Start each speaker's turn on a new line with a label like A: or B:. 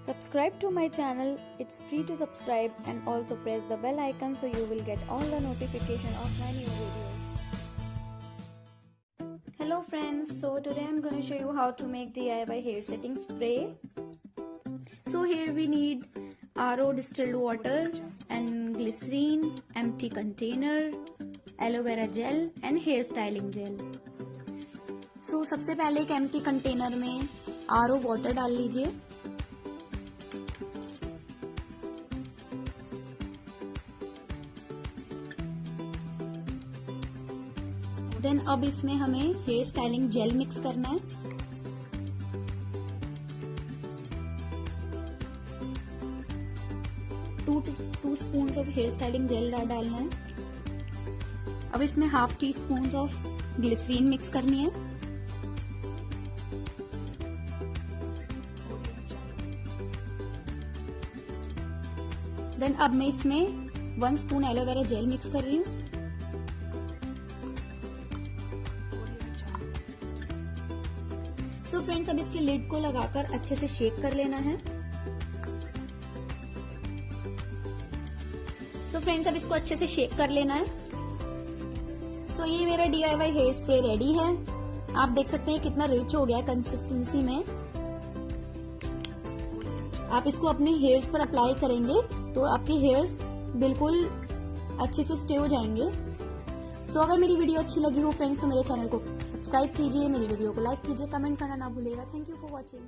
A: Subscribe to my channel, it's free to subscribe, and also press the bell icon so you will get all the notification of my new videos. Hello friends, so today I'm going to show you how to make DIY hair setting spray. So here we need RO distilled water and glycerin, empty container, aloe vera gel and hair styling gel. So सबसे पहले एक empty container में RO water डाल लीजिए. Then अब इसमें हमें hair styling jail mix करना है. Two spoon of hair styling gel डालना है. अब इसमें half tea spoon of glycerine mix करनी है. देन अब मैं इसमें 1 स्पून एलोवेरा जेल मिक्स कर रही हूँ. सो फ्रेंड्स, अब इसके लिड को लगाकर अच्छे से शेक कर लेना है. सो फ्रेंड्स, अब इसको अच्छे से शेक कर लेना है. सो ये मेरा DIY हेयर स्प्रे रेडी है. आप देख सकते हैं कितना रिच हो गया कंसिस्टेंसी में. आप इसको अपने हेयर्स पर अप्लाई करेंगे तो आपके हेयर्स बिल्कुल अच्छे से स्टे हो जाएंगे. सो अगर मेरी वीडियो अच्छी लगी हो फ्रेंड्स तो मेरे चैनल को सब्सक्राइब कीजिए, मेरी वीडियो को लाइक कीजिए, कमेंट करना ना भूलिएगा. Thank you for watching.